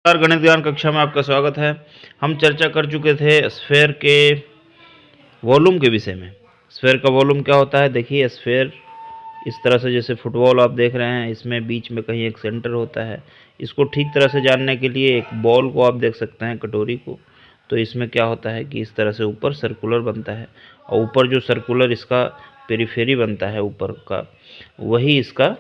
नमस्कार, गणित ज्ञान कक्षा में आपका स्वागत है। हम चर्चा कर चुके थे स्फेयर के वॉल्यूम के विषय में। स्फेयर का वॉल्यूम क्या होता है? देखिए, स्फेयर इस तरह से, जैसे फुटबॉल आप देख रहे हैं, इसमें बीच में कहीं एक सेंटर होता है। इसको ठीक तरह से जानने के लिए एक बॉल को आप देख सकते हैं, कटोरी को। तो इसमें क्या होता है कि इस तरह से ऊपर सर्कुलर बनता है, और ऊपर जो सर्कुलर इसका पेरिफेरी बनता है ऊपर का, वही इसका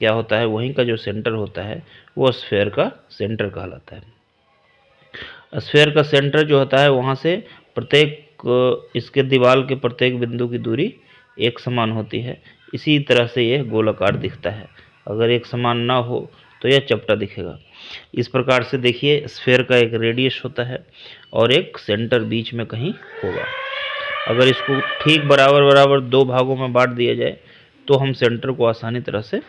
क्या होता है, वहीं का जो सेंटर होता है वो स्फेयर का सेंटर कहलाता है। स्फेयर का सेंटर जो होता है, वहाँ से प्रत्येक इसके दीवार के प्रत्येक बिंदु की दूरी एक समान होती है। इसी तरह से यह गोलाकार दिखता है। अगर एक समान ना हो तो यह चपटा दिखेगा। इस प्रकार से देखिए, स्फेयर का एक रेडियस होता है और एक सेंटर बीच में कहीं होगा। अगर इसको ठीक बराबर बराबर दो भागों में बांट दिया जाए तो हम सेंटर को आसानी तरह से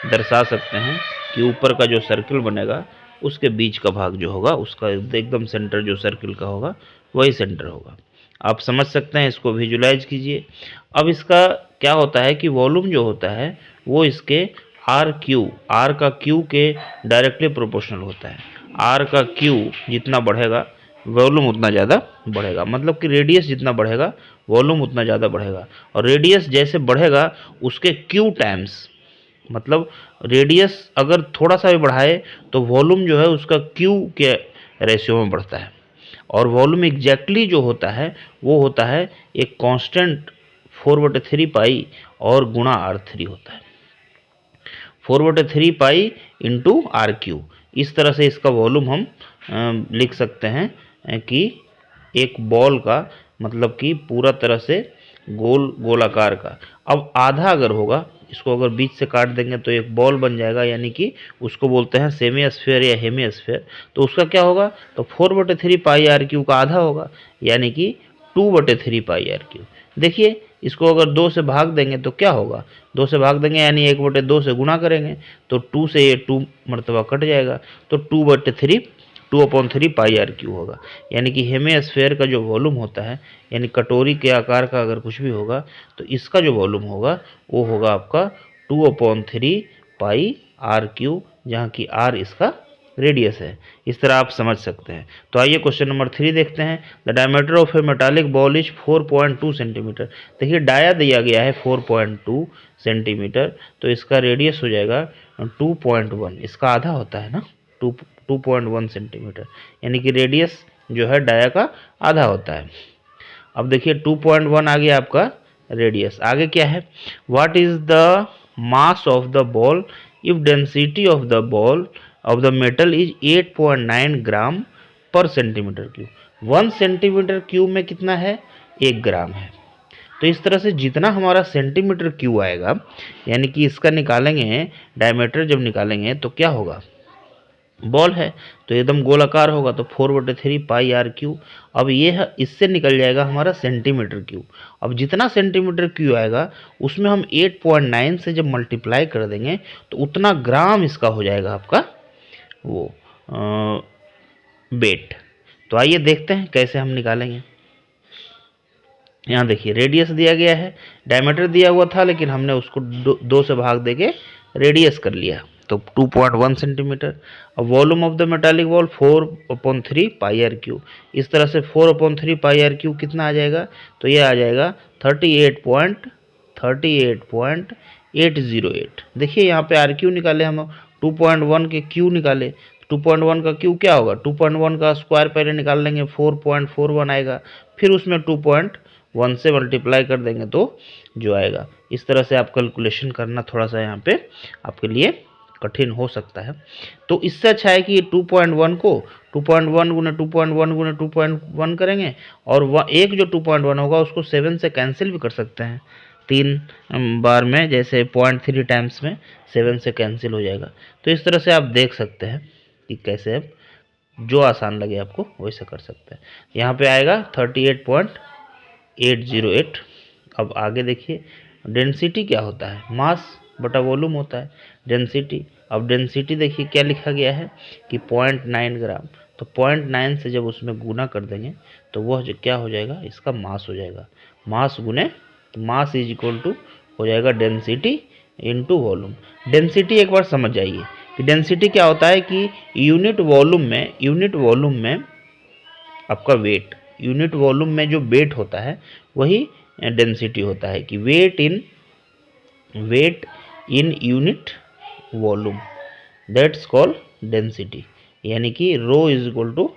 दर्शा सकते हैं कि ऊपर का जो सर्किल बनेगा उसके बीच का भाग जो होगा, उसका एकदम सेंटर जो सर्किल का होगा वही सेंटर होगा। आप समझ सकते हैं, इसको विजुलाइज कीजिए। अब इसका क्या होता है कि वॉल्यूम जो होता है वो इसके आर का क्यू के डायरेक्टली प्रोपोर्शनल होता है। आर का क्यू जितना बढ़ेगा वॉल्यूम उतना ज़्यादा बढ़ेगा। मतलब कि रेडियस जितना बढ़ेगा वॉल्यूम उतना ज़्यादा बढ़ेगा, और रेडियस जैसे बढ़ेगा उसके क्यू टाइम्स, मतलब रेडियस अगर थोड़ा सा भी बढ़ाए तो वॉल्यूम जो है उसका क्यू के रेशियो में बढ़ता है। और वॉल्यूम एग्जैक्टली जो होता है वो होता है एक कांस्टेंट 4/3 पाई और गुणा R3 होता है। 4/3 पाई इंटू R3। इस तरह से इसका वॉल्यूम हम लिख सकते हैं कि एक बॉल का, मतलब कि पूरा तरह से गोलाकार का। अब आधा अगर होगा, इसको अगर बीच से काट देंगे तो एक बॉल बन जाएगा, यानी कि उसको बोलते हैं सेमी स्फेयर या हेमी स्फेयर। तो उसका क्या होगा, तो 4/3 पाई R3 का आधा होगा, यानी कि 2/3 पाई R3। देखिए, इसको अगर 2 से भाग देंगे तो क्या होगा, 2 से भाग देंगे यानी 1/2 से गुणा करेंगे तो 2 से ये 2 मरतबा कट जाएगा, तो 2/3 होगा। यानी कि हेमी स्फेयर का जो वॉल्यूम होता है, यानी कटोरी के आकार का अगर कुछ भी होगा, तो इसका जो वॉल्यूम होगा वो होगा आपका 2/3 पाई R3, जहाँ की R इसका रेडियस है। इस तरह आप समझ सकते हैं। तो आइए क्वेश्चन नंबर 3 देखते हैं। The diameter of A metallic ball is 4.2 centimetre. देखिए, डाया दिया गया है 4.2 सेंटीमीटर, तो इसका रेडियस हो जाएगा 2.1। इसका आधा होता है ना, 2.1 सेंटीमीटर, यानी कि रेडियस जो है डाया का आधा होता है। अब देखिए, 2.1 आ गया आपका रेडियस। आगे क्या है, what is the mass of the ball if density of the ball of the metal is 8.9 ग्राम पर सेंटीमीटर क्यूब। 1 सेंटीमीटर क्यूब में कितना है, 1 ग्राम है। तो इस तरह से जितना हमारा सेंटीमीटर क्यूब आएगा, यानी कि इसका निकालेंगे डायमीटर, जब निकालेंगे तो क्या होगा, बॉल है तो एकदम गोलाकार होगा, तो 4/3 पाई R3। अब ये इससे निकल जाएगा हमारा सेंटीमीटर क्यूब। अब जितना सेंटीमीटर क्यूब आएगा उसमें हम 8.9 से जब मल्टीप्लाई कर देंगे तो उतना ग्राम इसका हो जाएगा आपका वो वेट। तो आइए देखते हैं कैसे हम निकालेंगे। यहाँ देखिए, रेडियस दिया गया है, डायमीटर दिया हुआ था, लेकिन हमने उसको 2 से भाग देके रेडियस कर लिया, तो 2.1 सेंटीमीटर। अब volume of the metallic ball 4/3 pi R3। इस तरह से 4/3 पाई R3 कितना आ जाएगा, तो ये आ जाएगा 38.808। देखिए, यहाँ पे R3 निकाले हम, 2.1 के क्यू निकाले। 2.1 का क्यू क्या होगा, 2.1 का स्क्वायर पहले निकाल लेंगे, 4.41 आएगा, फिर उसमें 2.1 से मल्टीप्लाई कर देंगे तो जो आएगा। इस तरह से आप कैलकुलेशन करना थोड़ा सा यहाँ पे आपके लिए कठिन हो सकता है। तो इससे अच्छा है कि 2.1 को 2.1 गुने 2.1 गुने 2.1 करेंगे, और एक जो 2.1 होगा उसको 7 से कैंसिल भी कर सकते हैं। 3 बार में, जैसे 0.3 टाइम्स में 7 से कैंसिल हो जाएगा। तो इस तरह से आप देख सकते हैं कि कैसे आप जो आसान लगे आपको वैसे कर सकते हैं। यहाँ पे आएगा 38.808। अब आगे देखिए, डेंसिटी क्या होता है, मास बटा वॉल्यूम होता है डेंसिटी। अब डेंसिटी देखिए क्या लिखा गया है कि 0.9 ग्राम, तो 0.9 से जब उसमें गुना कर देंगे तो वह जो क्या हो जाएगा, इसका मास हो जाएगा। मास गुने मास इज इक्वल टू हो जाएगा डेंसिटी इंटू वॉल्यूम। डेंसिटी एक बार समझ जाइए कि डेंसिटी क्या होता है कि यूनिट वॉल्यूम में आपका वेट, यूनिट वॉल्यूम में जो वेट होता है वही डेंसिटी होता है, कि weight in unit volume, that's called density. यानी कि rho is equal to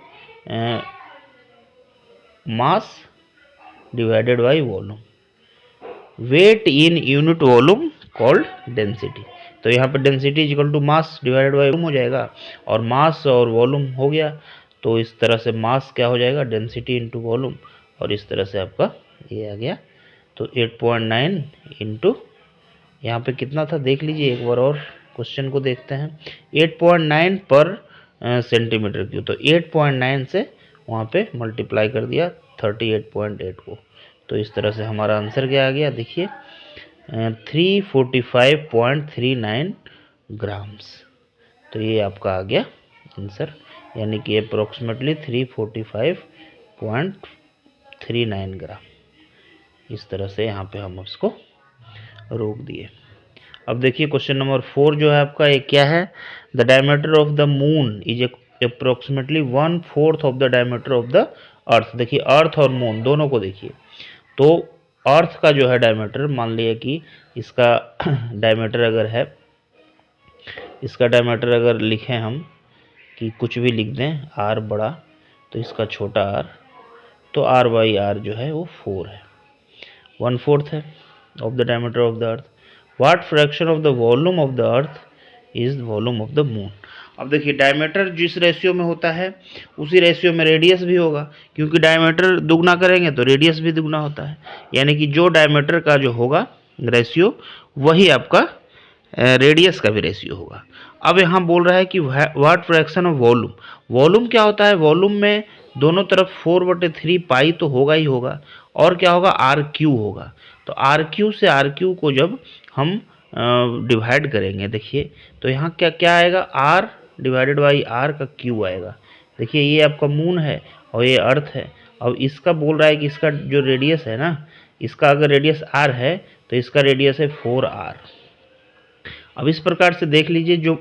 mass divided by volume, weight in unit volume called density. तो यहाँ पे density is equal to mass divided by volume हो जाएगा, और मास और वॉल्यूम हो गया, तो इस तरह से मास क्या हो जाएगा, डेंसिटी इंटू वॉल्यूम, और इस तरह से आपका ये आ गया। तो 8.9 इंटू यहाँ पे कितना था देख लीजिए एक बार और क्वेश्चन को देखते हैं। 8.9 पर सेंटीमीटर क्यूब, तो 8.9 से वहाँ पे मल्टीप्लाई कर दिया 38.8 को, तो इस तरह से हमारा आंसर क्या आ गया देखिए 345.39 ग्राम्स। तो ये आपका आ गया आंसर, यानी कि अप्रोक्सीमेटली 345.39 ग्राम। इस तरह से यहाँ पे हम उसको रोक दिए। अब देखिए क्वेश्चन नंबर 4 जो है आपका, एक क्या है, the diameter of the moon is approximately 1/4 of the diameter of the earth. देखिए अर्थ और मून दोनों को देखिए, तो अर्थ का जो है डायमीटर, मान लिया कि इसका डायमीटर अगर है, इसका डायमीटर अगर लिखें हम कि कुछ भी लिख दें r बड़ा, तो इसका छोटा r, तो r बाई r जो है वो 4 है, 1/4 है of the diameter of the earth. What fraction of the volume of the earth is volume of the moon. अब देखिए डायमीटर जिस रेशियो में होता है उसी रेशियो में रेडियस भी होगा, क्योंकि डायमीटर दुगना करेंगे तो रेडियस भी दुगना होता है, यानी कि जो डायमीटर का जो होगा रेशियो वही आपका रेडियस का भी रेशियो होगा। अब यहाँ बोल रहा है कि what fraction of volume, volume क्या होता है, वॉल्यूम में दोनों तरफ 4/3 पाई तो होगा ही होगा, और क्या होगा आर क्यू होगा। तो आर क्यू से आर क्यू को जब हम डिवाइड करेंगे देखिए, तो यहाँ क्या क्या आएगा, आर डिवाइडेड बाई आर का क्यू आएगा। देखिए ये आपका मून है और ये अर्थ है। अब इसका बोल रहा है कि इसका जो रेडियस है ना, इसका अगर रेडियस आर है तो इसका रेडियस है 4r। अब इस प्रकार से देख लीजिए, जो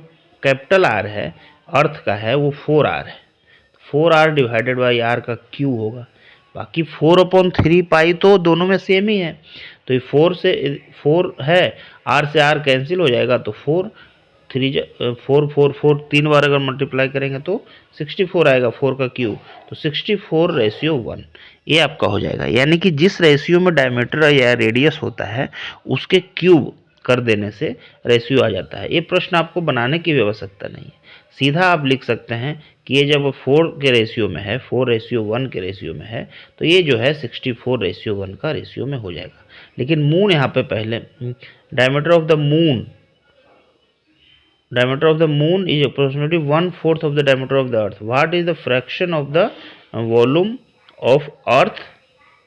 कैपिटल आर है अर्थ का है वो 4r है, 4r डिवाइडेड बाई r का क्यू होगा। बाकी 4/3 पाई तो दोनों में सेम ही है, तो ये 4 से 4 है, r से r कैंसिल हो जाएगा, तो 4 3 बार अगर मल्टीप्लाई करेंगे तो 64 आएगा, 4 का क्यूब, तो 64:1 ये आपका हो जाएगा। यानी कि जिस रेशियो में डायमीटर या रेडियस होता है उसके क्यूब कर देने से रेशियो आ जाता है। ये प्रश्न आपको बनाने की भी आवश्यकता नहीं है, सीधा आप लिख सकते हैं कि ये जब 4 के रेशियो में है, 4:1 के रेशियो में है, तो ये जो है 64:1 का रेशियो में हो जाएगा। लेकिन मून यहाँ पे पहले, diameter of the moon is approximately 1/4 of the diameter of the earth. What is the fraction of the volume of earth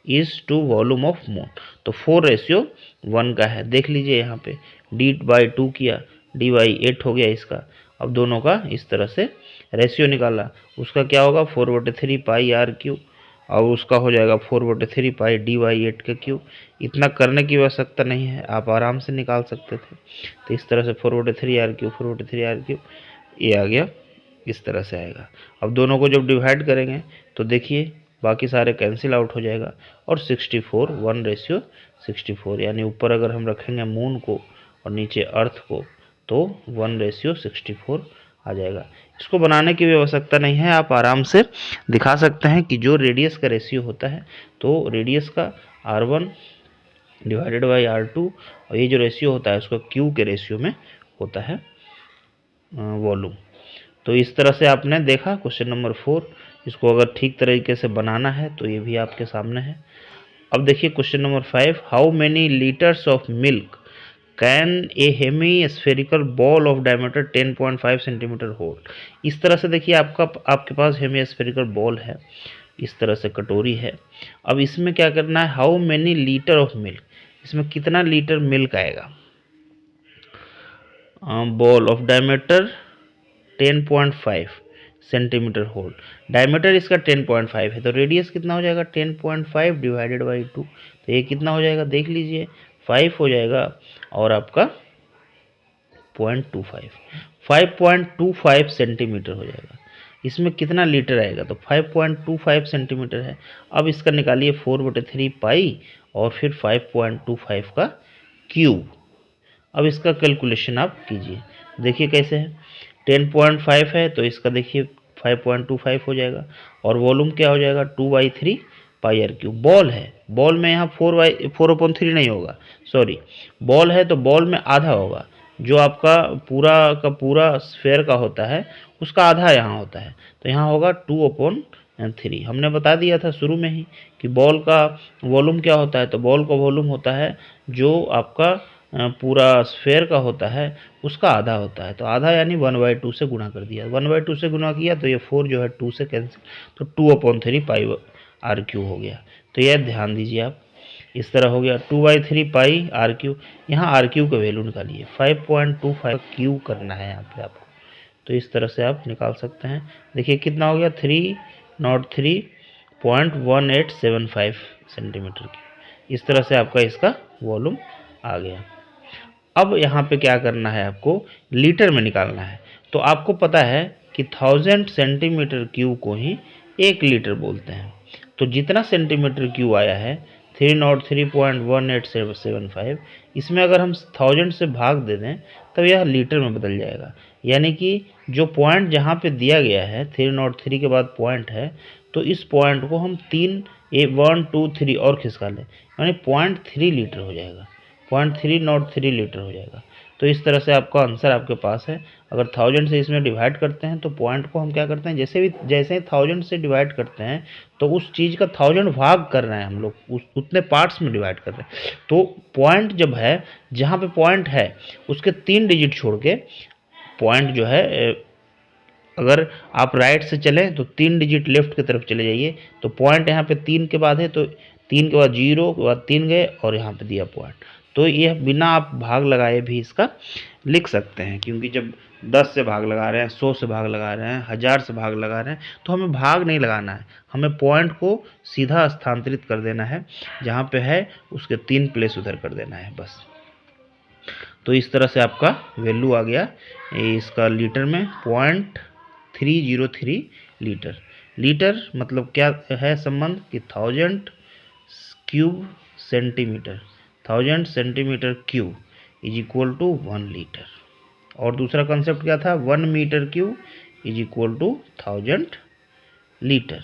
is to volume of moon? तो 4:1 का है, देख लीजिए यहाँ पे d/2 किया, d/8 हो गया इसका। अब दोनों का इस तरह से रेशियो निकाला, उसका क्या होगा 4/3 पाई आर क्यू, और उसका हो जाएगा 4/3 पाई d/8 का क्यू। इतना करने की आवश्यकता नहीं है, आप आराम से निकाल सकते थे। तो इस तरह से 4/3 आर क्यू, 4/3 आर क्यू ये आ गया, इस तरह से आएगा। अब दोनों को जब डिवाइड करेंगे तो देखिए बाकी सारे कैंसिल आउट हो जाएगा, और 64 1:64, यानी ऊपर अगर हम रखेंगे मून को और नीचे अर्थ को तो 1:64 आ जाएगा। इसको बनाने की भी आवश्यकता नहीं है, आप आराम से दिखा सकते हैं कि जो रेडियस का रेशियो होता है तो रेडियस का r1 डिवाइडेड बाई r2, और ये जो रेशियो होता है उसका q के रेशियो में होता है वॉल्यूम। तो इस तरह से आपने देखा क्वेश्चन नंबर 4। इसको अगर ठीक तरीके से बनाना है तो ये भी आपके सामने है। अब देखिए question number 5, how many litres of milk can a hemispherical bowl of diameter 10.5 centimetre hold. इस तरह से देखिए आपके पास हेमी स्फेरिकल बॉल है, इस तरह से कटोरी है। अब इसमें क्या करना है, how many litre of milk, इसमें कितना लीटर मिल्क आएगा। Ball of diameter 10.5 centimetre hold, diameter इसका 10.5 है, तो रेडियस कितना हो जाएगा 10.5 डिवाइडेड बाई 2, तो ये कितना हो जाएगा देख लीजिए 5 हो जाएगा, और आपका 0.25 5.25 सेंटीमीटर हो जाएगा। इसमें कितना लीटर आएगा, तो 5.25 सेंटीमीटर है। अब इसका निकालिए 4/3 पाई और फिर 5.25 का क्यूब। अब इसका कैलकुलेशन आप कीजिए, देखिए कैसे है। 10.5 है तो इसका देखिए 5.25 हो जाएगा, और वॉल्यूम क्या हो जाएगा 2/3 पाई आर क्यूब। बॉल है, बॉल में यहाँ 4/3 नहीं होगा, सॉरी, बॉल है तो बॉल में आधा होगा। जो आपका पूरा का पूरा स्फेयर का होता है उसका आधा यहाँ होता है, तो यहाँ होगा 2/3। हमने बता दिया था शुरू में ही कि बॉल का वॉल्यूम क्या होता है, तो बॉल का वॉल्यूम होता है जो आपका पूरा स्फेयर का होता है उसका आधा होता है। तो आधा यानी 1/2 से गुणा कर दिया, 1/2 से गुणा किया तो ये 4 जो है 2 से कैंसिल, तो 2/3 पाई आर क्यू हो गया। तो यह ध्यान दीजिए आप, इस तरह हो गया 2/3 पाई आर क्यू। यहाँ आर क्यू का वैल्यू निकालिए, 5.25 क्यू करना है यहाँ पे आपको, तो इस तरह से आप निकाल सकते हैं। देखिए कितना हो गया 303.1875 सेंटीमीटर की। इस तरह से आपका इसका वॉल्यूम आ गया। अब यहाँ पे क्या करना है, आपको लीटर में निकालना है। तो आपको पता है कि 1000 सेंटीमीटर क्यूब को ही 1 लीटर बोलते हैं। तो जितना सेंटीमीटर क्यूब आया है 303.1875, इसमें अगर हम 1000 से भाग दे दें तब यह लीटर में बदल जाएगा। यानी कि जो पॉइंट जहाँ पे दिया गया है 303 के बाद पॉइंट है, तो इस पॉइंट को हम 1 2 3 और खिसका लें, यानी 0.3 लीटर हो जाएगा, 0.303 लीटर हो जाएगा। तो इस तरह से आपका आंसर आपके पास है। अगर 1000 से इसमें डिवाइड करते हैं तो पॉइंट को हम क्या करते हैं, जैसे ही 1000 से डिवाइड करते हैं तो उस चीज़ का 1000 भाग कर रहे हैं हम लोग, उतने पार्ट्स में डिवाइड कर रहे हैं। तो पॉइंट जब है, जहाँ पे पॉइंट है उसके 3 डिजिट छोड़ के पॉइंट जो है, अगर आप राइट से चलें तो 3 डिजिट लेफ्ट की तरफ चले जाइए, तो पॉइंट यहाँ पे 3 के बाद है, तो 3 के बाद 0 के बाद 3 गए और यहाँ पे दिया पॉइंट। तो यह बिना आप भाग लगाए भी इसका लिख सकते हैं, क्योंकि जब 10 से भाग लगा रहे हैं, 100 से भाग लगा रहे हैं, 1000 से भाग लगा रहे हैं, तो हमें भाग नहीं लगाना है, हमें पॉइंट को सीधा स्थानांतरित कर देना है, जहाँ पे है उसके 3 प्लेस उधर कर देना है बस। तो इस तरह से आपका वैल्यू आ गया इसका लीटर में 0.303 लीटर। लीटर मतलब क्या है संबंध कि 1000 cube centimetre, 1000 centimetre cube is equal to 1 litre. और दूसरा कंसेप्ट क्या था, 1 metre cube is equal to 1000 litre.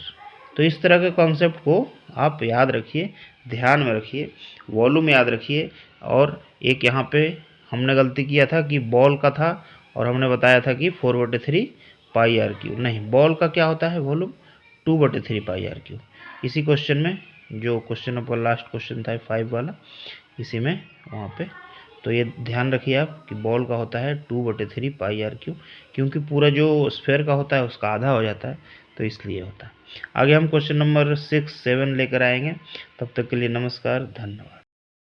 तो इस तरह के कॉन्सेप्ट को आप याद रखिए, ध्यान में रखिए, वॉल्यूम याद रखिए। और एक यहाँ पे हमने गलती किया था कि बॉल का था और हमने बताया था कि 4/3 पाई आर क्यू, नहीं, बॉल का क्या होता है वॉल्यूम 2/3 पाई आर क्यू। इसी क्वेश्चन में, जो क्वेश्चन नंबर लास्ट क्वेश्चन था 5 वाला, इसी में वहाँ पे, तो ये ध्यान रखिए आप कि बॉल का होता है 2/3 पाई आर क्यू, क्योंकि पूरा जो स्फेयर का होता है उसका आधा हो जाता है, तो इसलिए होता है। आगे हम क्वेश्चन नंबर 6 7 लेकर आएंगे। तब तक के लिए नमस्कार, धन्यवाद।